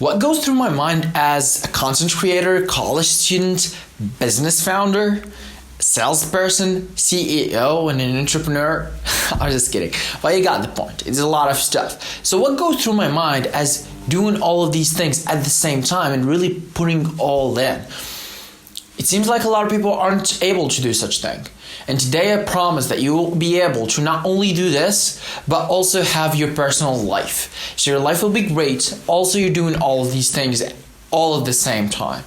What goes through my mind as a content creator, college student, business founder, salesperson, CEO, and an entrepreneur? I'm just kidding. But you got the point. It's a lot of stuff. So what goes through my mind as doing all of these things at the same time and really putting all in? It seems like a lot of people aren't able to do such thing. And today I promise that you will be able to not only do this, but also have your personal life. So your life will be great. Also, you're doing all of these things all at the same time.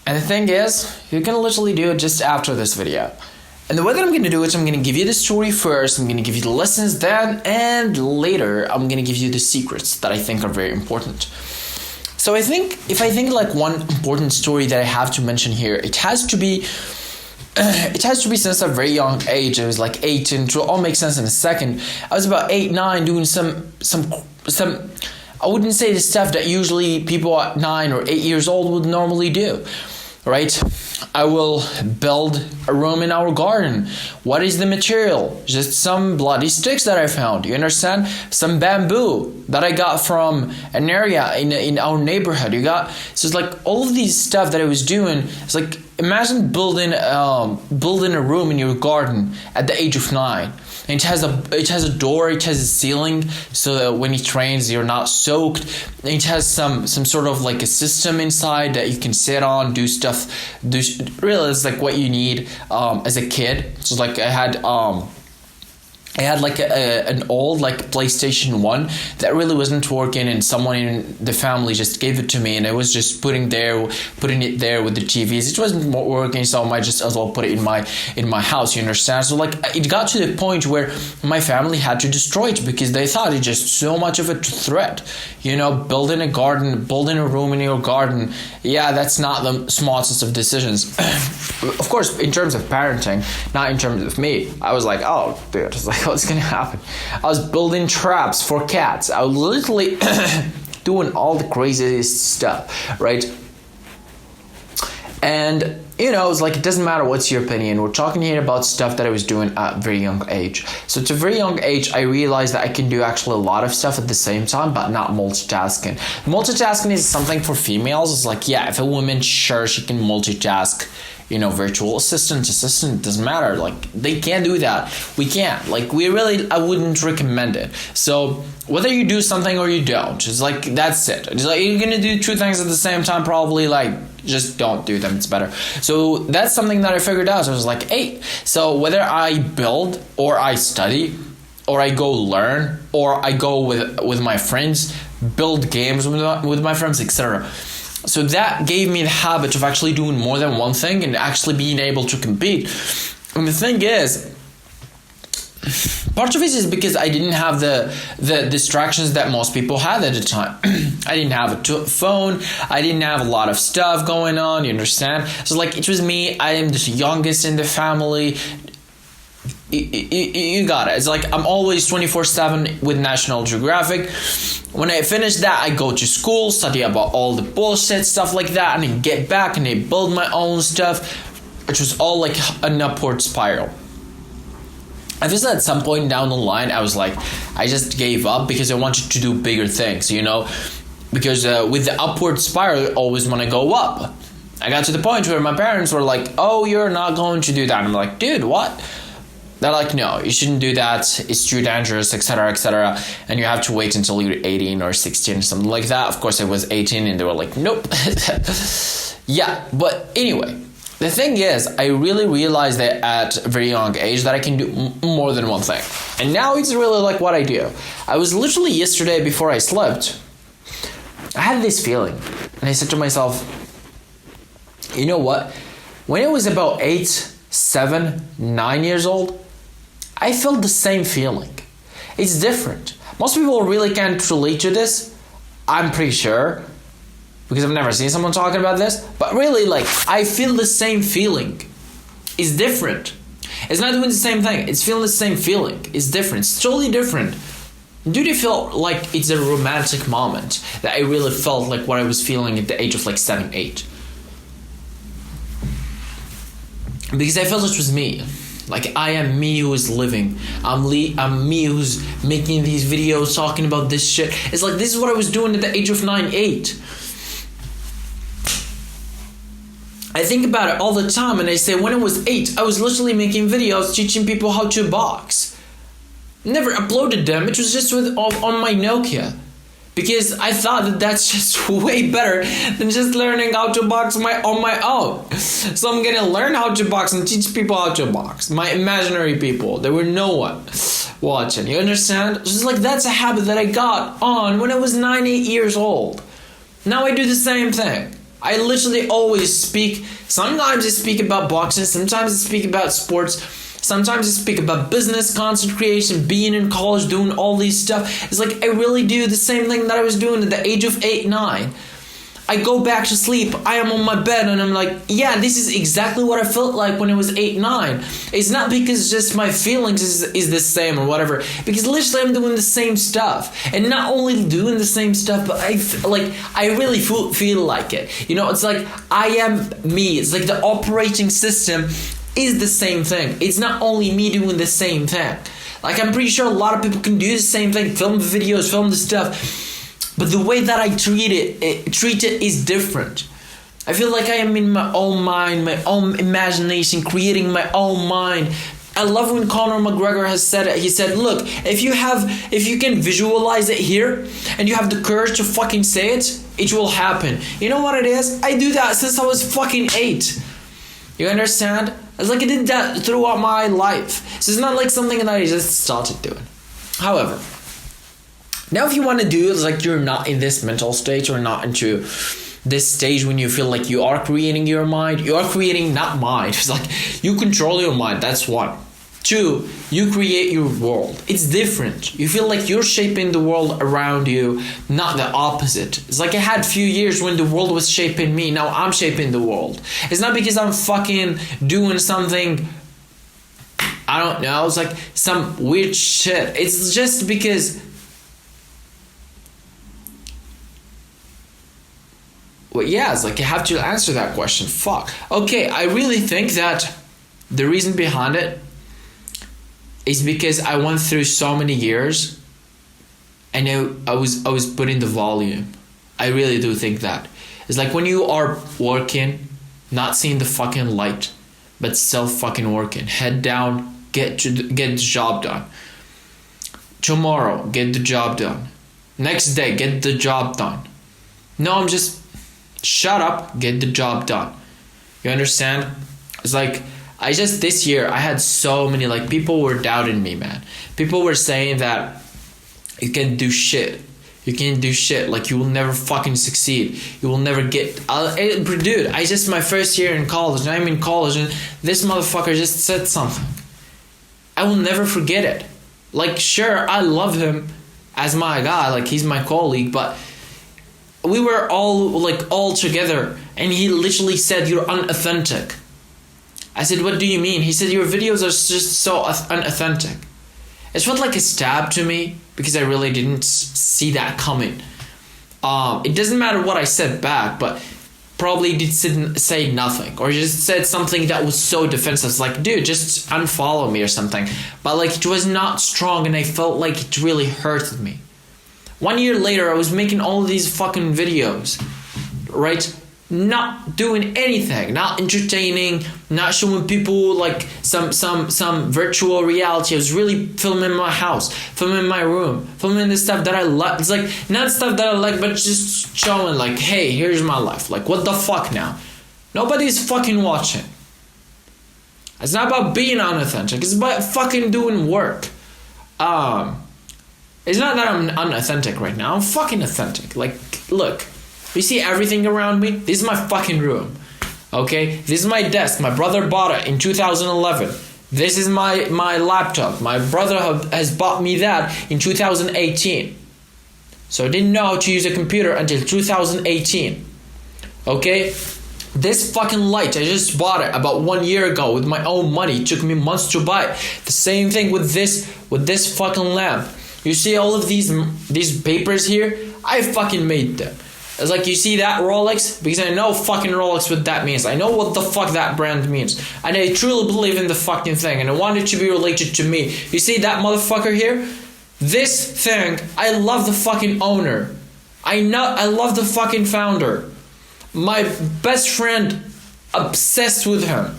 And the thing is, you can literally do it just after this video. And the way that I'm going to do it, I'm going to give you the story first, I'm going to give you the lessons then, and later I'm going to give you the secrets that I think are very important. So I think, if I think like one important story that I have to mention here, it has to be since a very young age. I was like 18, it will all make sense in a second. I was about 8, 9 doing some I wouldn't say the stuff that usually people at 9 or 8 years old would normally do, right? I will build a room in our garden. What is the material? Just some bloody sticks that I found, you understand? Some bamboo that I got from an area in our neighborhood. So it's like all of these stuff that I was doing. It's like, imagine building a room in your garden at the age of 9. And it has a door, it has a ceiling, so that when it rains you're not soaked. And it has some sort of like a system inside that you can sit on, do stuff. Really, it's like what you need as a kid. So like I had like an old like PlayStation 1 that really wasn't working, and someone in the family just gave it to me, and I was just putting it there with the TVs. It wasn't working, so I might just as well put it in my house, you understand? So like it got to the point where my family had to destroy it because they thought it's just so much of a threat. You know, building a garden, building a room in your garden, yeah, that's not the smartest of decisions. Of course, in terms of parenting, not in terms of me. I was like, oh dude, it's like, what's gonna happen? I was building traps for cats. I was literally doing all the craziest stuff, right? And you know, it's like, it doesn't matter what's your opinion. We're talking here about stuff that I was doing at a very young age. So at a very young age, I realized that I can do actually a lot of stuff at the same time, but not multitasking. Multitasking is something for females. It's like, yeah, if a woman, sure, she can multitask. You know, virtual assistant, doesn't matter. Like, they can't do that. We can't. Like, I wouldn't recommend it. So, whether you do something or you don't, it's like, that's it. It's like, you're gonna do 2 things at the same time, probably, like, just don't do them. It's better. So, that's something that I figured out. So I was like, hey, so whether I build or I study or I go learn or I go with my friends, build games with my friends, etc. So that gave me the habit of actually doing more than one thing and actually being able to compete. And the thing is, part of it is because I didn't have the distractions that most people had at the time. I didn't have a phone. I didn't have a lot of stuff going on, you understand? So like, it was me. I am the youngest in the family. You got it. It's like I'm always 24/7 with National Geographic. When I finish that, I go to school, study about all the bullshit, stuff like that, and then get back and I build my own stuff, which was all like an upward spiral. I just at some point down the line, I was like, I just gave up because I wanted to do bigger things, you know? Because with the upward spiral, you always want to go up. I got to the point where my parents were like, oh, you're not going to do that. I'm like, dude, what? They're like, no, you shouldn't do that. It's too dangerous, etc., etc. And you have to wait until you're 18 or 16 or something like that. Of course, I was 18 and they were like, nope. Yeah, but anyway, the thing is, I really realized that at a very young age that I can do more than one thing. And now it's really like what I do. I was literally yesterday before I slept, I had this feeling. And I said to myself, you know what? When I was about 8, 7, 9 years old, I felt the same feeling. It's different. Most people really can't relate to this, I'm pretty sure, because I've never seen someone talking about this, but really, like, I feel the same feeling. It's different. It's not doing the same thing. It's feeling the same feeling. It's different. It's totally different. Do you feel like it's a romantic moment that I really felt like what I was feeling at the age of like 7, 8? Because I felt it was me. Like, I am me who is living. I'm me who's making these videos, talking about this shit. It's like, this is what I was doing at the age of 9, 8. I think about it all the time, and I say when I was 8, I was literally making videos teaching people how to box. Never uploaded them. It was just on my Nokia. Because I thought that that's just way better than just learning how to box on my own. So I'm gonna learn how to box and teach people how to box. My imaginary people. There were no one watching. You understand? It's just like, that's a habit that I got on when I was 9, 8 years old. Now I do the same thing. I literally always speak. Sometimes I speak about boxing. Sometimes I speak about sports. Sometimes I speak about business, content creation, being in college, doing all these stuff. It's like, I really do the same thing that I was doing at the age of 8, 9. I go back to sleep. I am on my bed and I'm like, yeah, this is exactly what I felt like when I was 8, 9. It's not because just my feelings is the same or whatever. Because literally I'm doing the same stuff. And not only doing the same stuff, but I really feel like it. You know, it's like, I am me. It's like the operating system is the same thing. It's not only me doing the same thing. Like, I'm pretty sure a lot of people can do the same thing. Film videos, film the stuff. But the way that I treat it is different. I feel like I am in my own mind, my own imagination, creating my own mind. I love when Conor McGregor has said it. He said, look, if you can visualize it here and you have the courage to fucking say it, it will happen. You know what it is? I do that since I was fucking 8. You understand? It's like I did that throughout my life. So it's not like something that I just started doing. However, now if you want to do it, it's like you're not in this mental state or not into this stage when you feel like you are creating your mind. You are creating not mind. It's like you control your mind. That's one. 2, you create your world. It's different. You feel like you're shaping the world around you, not the opposite. It's like I had few years when the world was shaping me. Now I'm shaping the world. It's not because I'm fucking doing something, I don't know, it's like some weird shit. It's just because, well, yeah, it's like I have to answer that question. Fuck. Okay, I really think that the reason behind it is because I went through so many years and I was putting the volume. I really do think that. It's like when you are working, not seeing the fucking light, but still fucking working. Head down, get the job done. Tomorrow, get the job done. Next day, get the job done. No, I'm just shut up, get the job done. You understand? It's like this year I had so many, like, people were doubting me, man. People were saying that you can't do shit. You can't do shit. Like, you will never fucking succeed. You will never get... dude, I just my first year in college, and I'm in college, and this motherfucker just said something. I will never forget it. Like, sure, I love him as my guy. Like, he's my colleague, but we were all together, and he literally said, "You're unauthentic." I said, "What do you mean?" He said, "Your videos are just so unauthentic." It felt like a stab to me because I really didn't see that coming. It doesn't matter what I said back, but probably did say nothing or just said something that was so defensive. It's like, dude, just unfollow me or something. But like, it was not strong, and I felt like it really hurted me. 1 year later, I was making all of these fucking videos, right? Not doing anything, not entertaining, not showing people like some virtual reality. I was really filming my house, filming my room, filming the stuff that I like. It's like not stuff that I like, but just showing like, hey, here's my life. Like, what the fuck now? Nobody's fucking watching. It's not about being unauthentic. It's about fucking doing work. It's not that I'm unauthentic right now. I'm fucking authentic. Like, look. You see everything around me? This is my fucking room. Okay? This is my desk. My brother bought it in 2011. This is my laptop. My brother has bought me that in 2018. So I didn't know how to use a computer until 2018. Okay? This fucking light, I just bought it about 1 year ago with my own money. It took me months to buy it. The same thing with this fucking lamp. You see all of these papers here? I fucking made them. It's like, you see that Rolex? Because I know fucking Rolex what that means. I know what the fuck that brand means. And I truly believe in the fucking thing. And I want it to be related to me. You see that motherfucker here? This thing, I love the fucking owner. I love the fucking founder. My best friend, obsessed with him.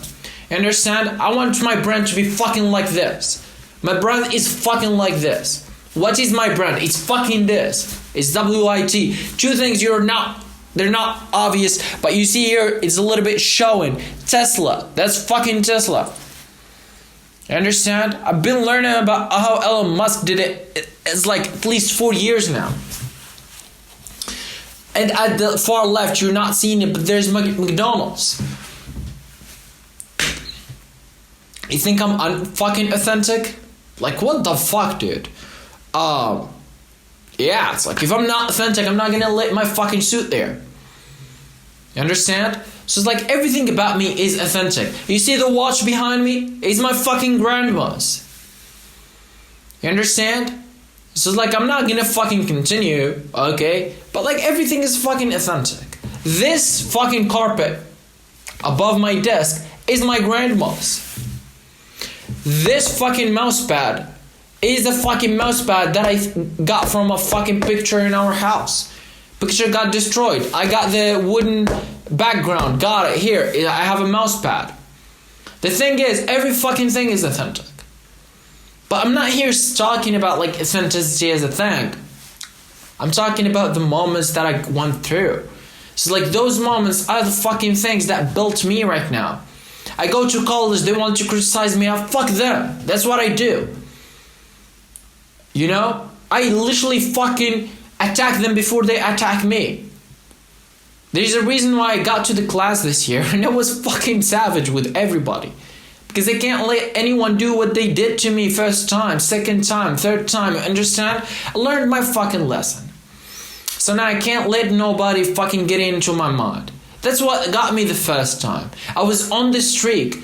You understand? I want my brand to be fucking like this. My brand is fucking like this. What is my brand? It's fucking this. It's WhiTeeee. Two things they're not obvious, but you see here, it's a little bit showing. Tesla. That's fucking Tesla. You understand? I've been learning about how Elon Musk did it. It's like at least 4 years now. And at the far left, you're not seeing it, but there's McDonald's. You think I'm fucking authentic? Like, what the fuck, dude? Yeah, it's like, if I'm not authentic, I'm not gonna let my fucking suit there. You understand? So it's like, everything about me is authentic. You see the watch behind me? It's my fucking grandma's. You understand? So it's like, I'm not gonna fucking continue, okay? But like, everything is fucking authentic. This fucking carpet above my desk is my grandma's. This fucking mouse pad is the fucking mouse pad that I got from a fucking picture in our house. Picture got destroyed. I got the wooden background. Got it. Here, I have a mouse pad. The thing is, every fucking thing is authentic. But I'm not here talking about like authenticity as a thing. I'm talking about the moments that I went through. So like, those moments are the fucking things that built me right now. I go to college, they want to criticize me, fuck them. That's what I do. You know? I literally fucking attack them before they attack me. There's a reason why I got to the class this year, and it was fucking savage with everybody. Because I can't let anyone do what they did to me first time, second time, third time, understand? I learned my fucking lesson. So now I can't let nobody fucking get into my mind. That's what got me the first time. I was on the streak.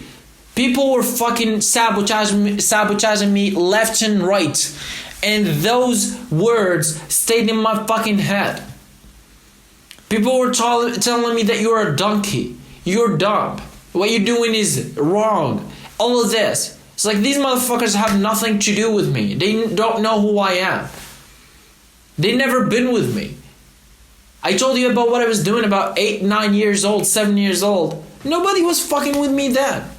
People were fucking sabotaging me left and right. And those words stayed in my fucking head. People were telling me that you're a donkey. You're dumb. What you're doing is wrong. All of this. It's like, these motherfuckers have nothing to do with me. They don't know who I am. They never been with me. I told you about what I was doing about 8, 9 years old, 7 years old. Nobody was fucking with me then.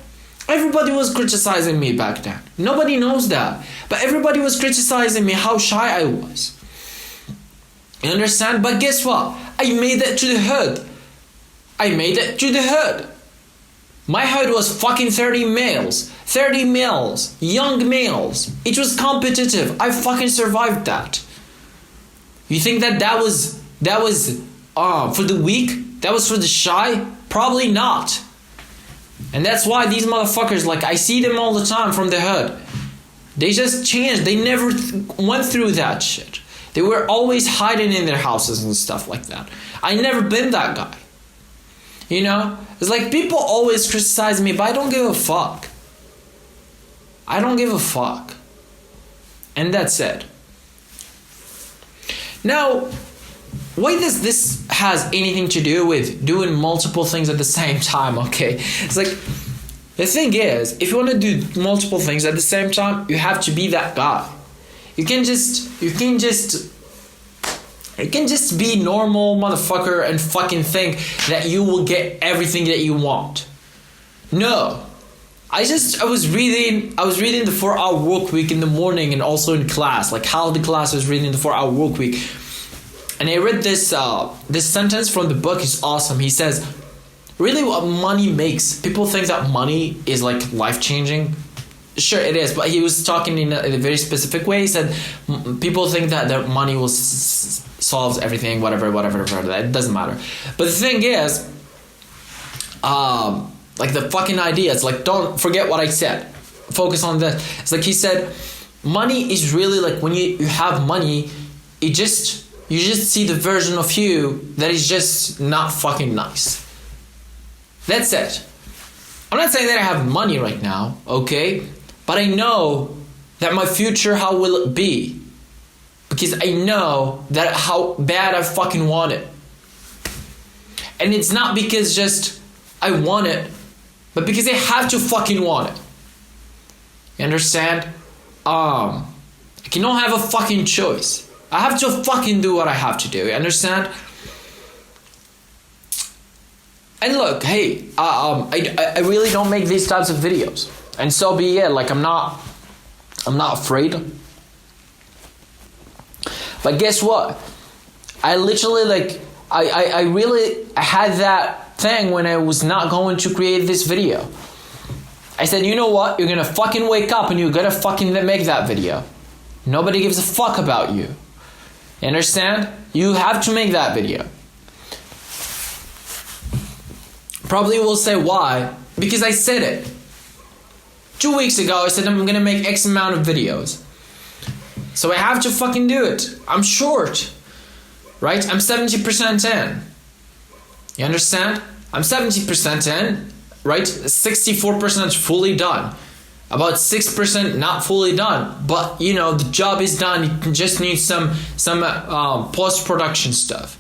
Everybody was criticizing me back then. Nobody knows that. But everybody was criticizing me how shy I was. You understand? But guess what? I made it to the hood. I made it to the hood. My hood was fucking 30 males. 30 males. Young males. It was competitive. I fucking survived that. You think that was for the weak? That was for the shy? Probably not. And that's why these motherfuckers, like, I see them all the time from the hood. They just changed. They never went through that shit. They were always hiding in their houses and stuff like that. I never been that guy. You know? It's like, people always criticize me, but I don't give a fuck. I don't give a fuck. And that's it. Now, why does this has anything to do with doing multiple things at the same time, okay? It's like, the thing is, if you want to do multiple things at the same time, you have to be that guy. You can just be normal motherfucker and fucking think that you will get everything that you want. No. I was reading the 4-hour work week in the morning and also in class, like how the class was reading the 4-hour work week. And I read this sentence from the book. Is awesome. He says, really what money makes, people think that money is like life-changing. Sure, it is, but he was talking in a very specific way. He said, people think that money will solves everything, whatever, it doesn't matter. But the thing is, like the fucking idea, it's like, don't forget what I said. Focus on that. It's like he said, money is really like, when you have money, you just see the version of you that is just not fucking nice. That's it. I'm not saying that I have money right now, okay? But I know that my future, how will it be? Because I know that how bad I fucking want it. And it's not because just I want it, but because I have to fucking want it. You understand? I cannot have a fucking choice. I have to fucking do what I have to do. You understand? And look, hey, I really don't make these types of videos, and so be it. Like I'm not afraid. But guess what? I literally I had that thing when I was not going to create this video. I said, you know what? You're gonna fucking wake up and you're gonna fucking make that video. Nobody gives a fuck about you. You understand? You have to make that video. Probably will say why. Because I said it. 2 weeks ago I said I'm gonna make X amount of videos. So I have to fucking do it. I'm short. Right? I'm 70% in. You understand? I'm 70% in. Right? 64% fully done. About 6% not fully done. But you know, the job is done. You just need some post-production stuff.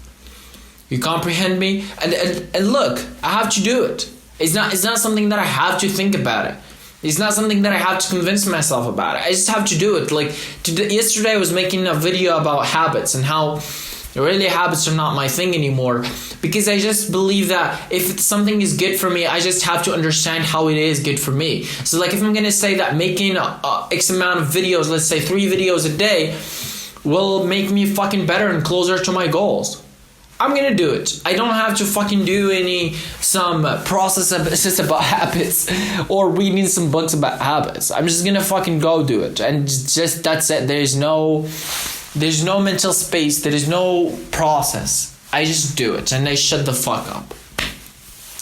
You comprehend me? And look, I have to do it. It's not something that I have to think about it. It's not something that I have to convince myself about it. I just have to do it. Like yesterday I was making a video about habits and how really habits are not my thing anymore, because I just believe that if something is good for me, I just have to understand how it is good for me. So like if I'm gonna say that making X amount of videos, let's say 3 videos a day, will make me fucking better and closer to my goals, I'm gonna do it. I don't have to fucking do some process about habits or reading some books about habits. I'm just gonna fucking go do it, and just that's it. There's no mental space. There is no process. I just do it and I shut the fuck up.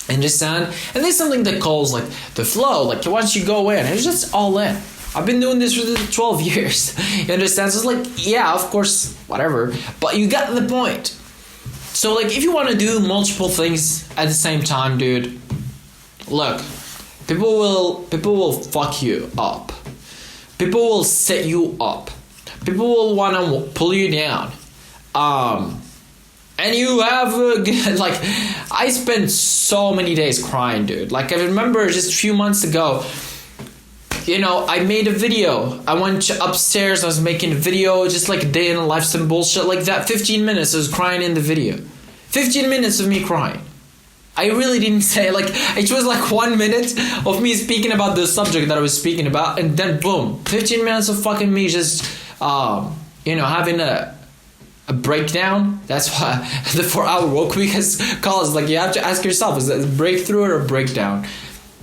Understand? And there's something that calls like the flow. Like once you go in, it's just all in. I've been doing this for 12 years. You understand? So it's like, yeah, of course, whatever. But you got the point. So like if you want to do multiple things at the same time, dude, look, people will fuck you up. People will set you up. People will want to pull you down. And you have like I spent so many days crying, dude. Like I remember just a few months ago, you know, I made a video. I went upstairs, I was making a video, just like a day in the life, some bullshit like that. 15 minutes, I was crying in the video. 15 minutes of me crying. I really didn't say, like, it was like 1 minute of me speaking about the subject that I was speaking about, and then boom, 15 minutes of fucking me just, you know, having a breakdown. That's why the 4-hour work week is called. Like, you have to ask yourself, is it a breakthrough or a breakdown?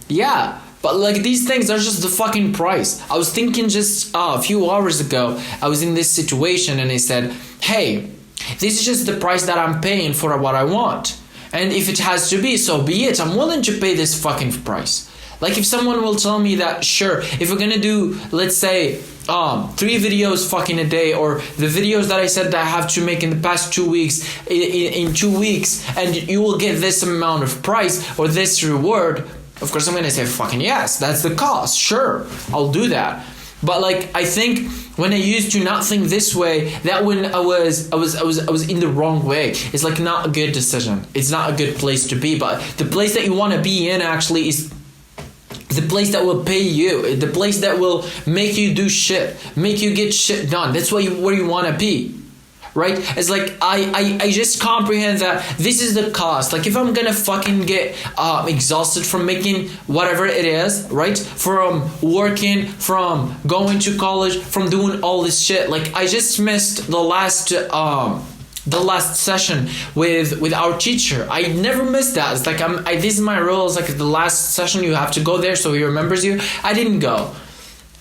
Yeah. But like these things are just the fucking price. I was thinking just a few hours ago, I was in this situation and I said, hey, this is just the price that I'm paying for what I want. And if it has to be, so be it. I'm willing to pay this fucking price. Like if someone will tell me that, sure, if we're gonna do, let's say, 3 videos fucking a day, or the videos that I said that I have to make in the past 2 weeks, in 2 weeks, and you will get this amount of price or this reward, of course I'm gonna say fucking yes, that's the cost. Sure, I'll do that. But like I think when I used to not think this way, that when I was in the wrong way. It's like not a good decision. It's not a good place to be. But the place that you want to be in actually is the place that will pay you, the place that will make you do shit, make you get shit done. That's where you want to be. Right? It's like I just comprehend that this is the cost. Like if I'm gonna fucking get exhausted from making whatever it is, right? From working, from going to college, from doing all this shit. Like I just missed the last session with our teacher. I never missed that. It's like this is my rule. It's like the last session you have to go there so he remembers you. I didn't go.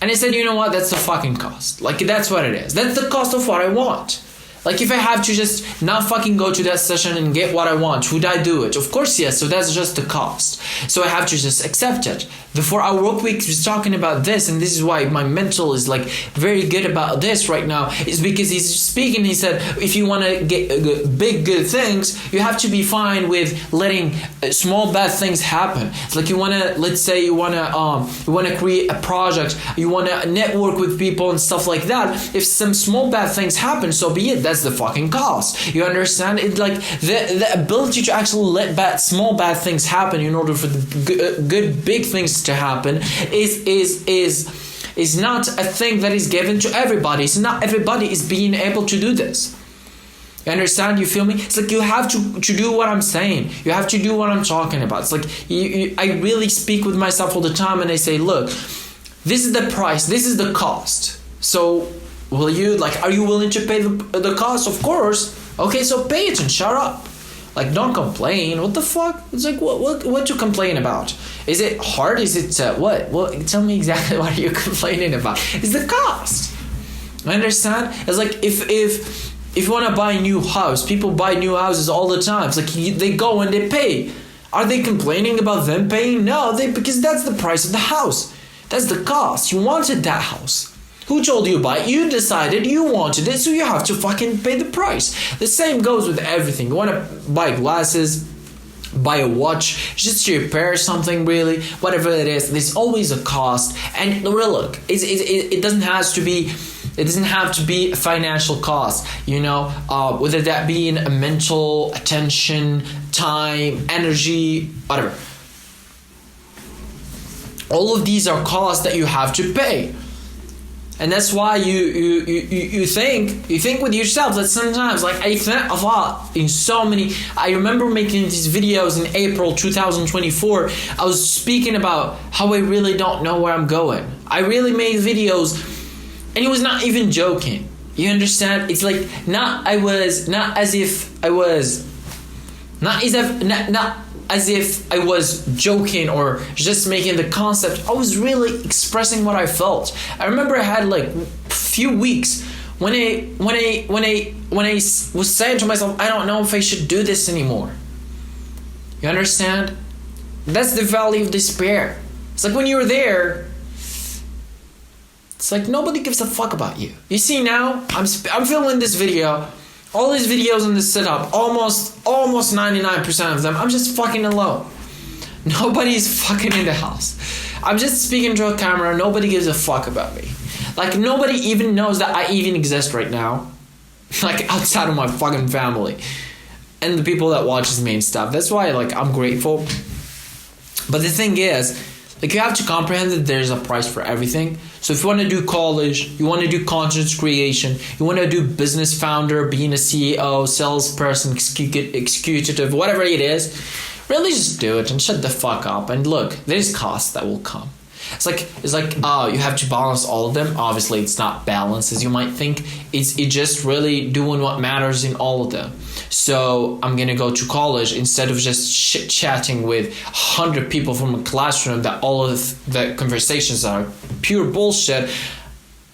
And I said, you know what? That's the fucking cost. Like that's what it is. That's the cost of what I want. Like if I have to just not fucking go to that session and get what I want, would I do it? Of course yes, so that's just the cost. So I have to just accept it. The 4-hour work week is talking about this, and this is why my mental is like very good about this right now, is because he's speaking, he said, if you want to get big good things, you have to be fine with letting small bad things happen. It's like you want to, let's say you want to create a project, you want to network with people and stuff like that. If some small bad things happen, so be it. That's the fucking cost. You understand? It's like the ability to actually let small bad things happen in order for the good big things to happen is not a thing that is given to everybody. It's not everybody is being able to do this. You understand? You feel me? It's like you have to do what I'm saying. You have to do what I'm talking about. It's like I really speak with myself all the time, and I say, look, this is the price. This is the cost. So are you willing to pay the cost? Of course. Okay, so pay it and shut up. Like, don't complain. What the fuck? It's like, what you complain about? Is it hard? Is it what? Well, tell me exactly what are you complaining about. It's the cost. I understand? It's like if you want to buy a new house, people buy new houses all the time. It's like they go and they pay. Are they complaining about them paying? No, because that's the price of the house. That's the cost. You wanted that house. Who told you to buy it? You decided you wanted it, so you have to fucking pay the price. The same goes with everything. You want to buy glasses, buy a watch, just to repair something, really, whatever it is. There's always a cost. And look, it doesn't have to be. It doesn't have to be a financial cost, whether that being a mental, attention, time, energy, whatever. All of these are costs that you have to pay. And that's why you think with yourself that sometimes, like, I think a lot in so many. I remember making these videos in April 2024. I was speaking about how I really don't know where I'm going. I really made videos, and it was not even joking. You understand? It's like not as if I was joking or just making the concept. I was really expressing what I felt. I remember I had like a few weeks when I was saying to myself, I don't know if I should do this anymore. You understand? That's the valley of despair. It's like when you're there, it's like nobody gives a fuck about you. You see now, I'm filming this video. All these videos in this setup, almost 99% of them, I'm just fucking alone. Nobody's fucking in the house. I'm just speaking to a camera. Nobody gives a fuck about me. Like, nobody even knows that I even exist right now. Like, outside of my fucking family. And the people that watches me and stuff. That's why, like, I'm grateful. But the thing is, like, you have to comprehend that there's a price for everything. So if you want to do college, you want to do content creation, you want to do business founder, being a CEO, salesperson, executive, whatever it is, really just do it and shut the fuck up. And look, there's costs that will come. It's like you have to balance all of them. Obviously, it's not balanced as you might think. It's just really doing what matters in all of them. So I'm gonna go to college instead of just shit chatting with 100 people from a classroom that all of the conversations are pure bullshit.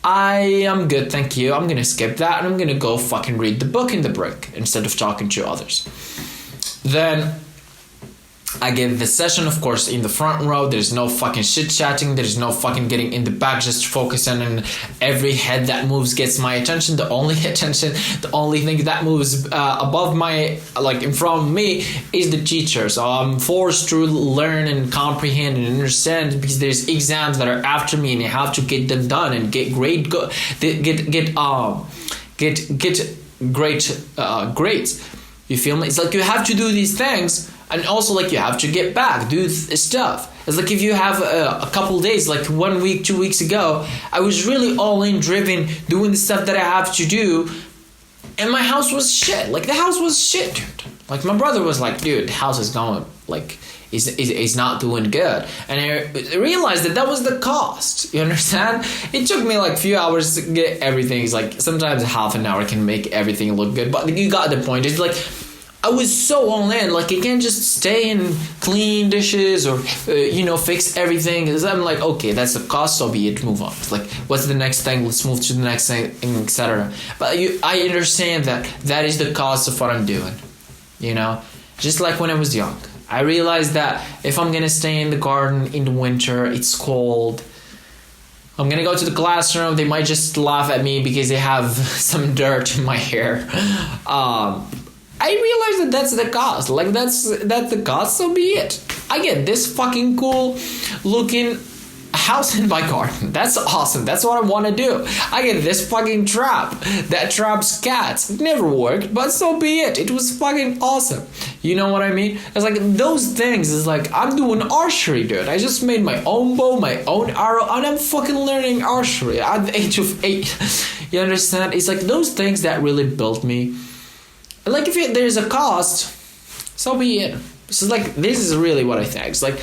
I am good, thank you. I'm gonna skip that and I'm gonna go fucking read the book in the break instead of talking to others. Then I get the session, of course, in the front row. There's no fucking shit chatting. There's no fucking getting in the back, just focusing on every head that moves gets my attention. The only thing that moves above my, like in front of me, is the teacher. So I'm forced to learn and comprehend and understand because there's exams that are after me and I have to get them done and get great grades. You feel me? It's like you have to do these things. And also, like, you have to get back, do stuff. It's like if you have a couple days, like 1 week, 2 weeks ago, I was really all in, driven, doing the stuff that I have to do. And my house was shit. Like, the house was shit, dude. Like, my brother was like, dude, the house is going, like, is not doing good. And I realized that was the cost. You understand? It took me like a few hours to get everything. It's like sometimes half an hour can make everything look good. But you got the point. It's like, I was so all in, like, I can't just stay and clean dishes or, fix everything. Because I'm like, okay, that's the cost, so be it, move on. It's like, what's the next thing? Let's move to the next thing, etc. But I understand that is the cost of what I'm doing, Just like when I was young. I realized that if I'm going to stay in the garden in the winter, it's cold. I'm going to go to the classroom, they might just laugh at me because they have some dirt in my hair. I realized that's the cost. Like, that's the cost, so be it. I get this fucking cool looking a house in my garden. That's awesome. That's what I want to do. I get this fucking trap that traps cats. It never worked, but so be it. It was fucking awesome. You know what I mean? It's like those things is like I'm doing archery, dude. I just made my own bow, my own arrow, and I'm fucking learning archery at the age of 8. You understand? It's like those things that really built me. Like if there's a cost, so be it. So like this is really what I think. It's like,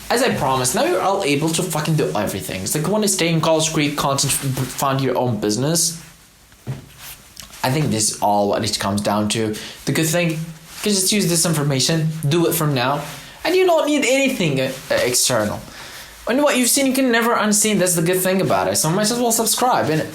as I promised, now you're all able to fucking do everything. It's like when I stay in college, create content, find your own business. I think this is all what it comes down to. The good thing, you can just use this information, do it from now, and you don't need anything external. And what you've seen, you can never unseen. That's the good thing about it. So might as well subscribe, innit?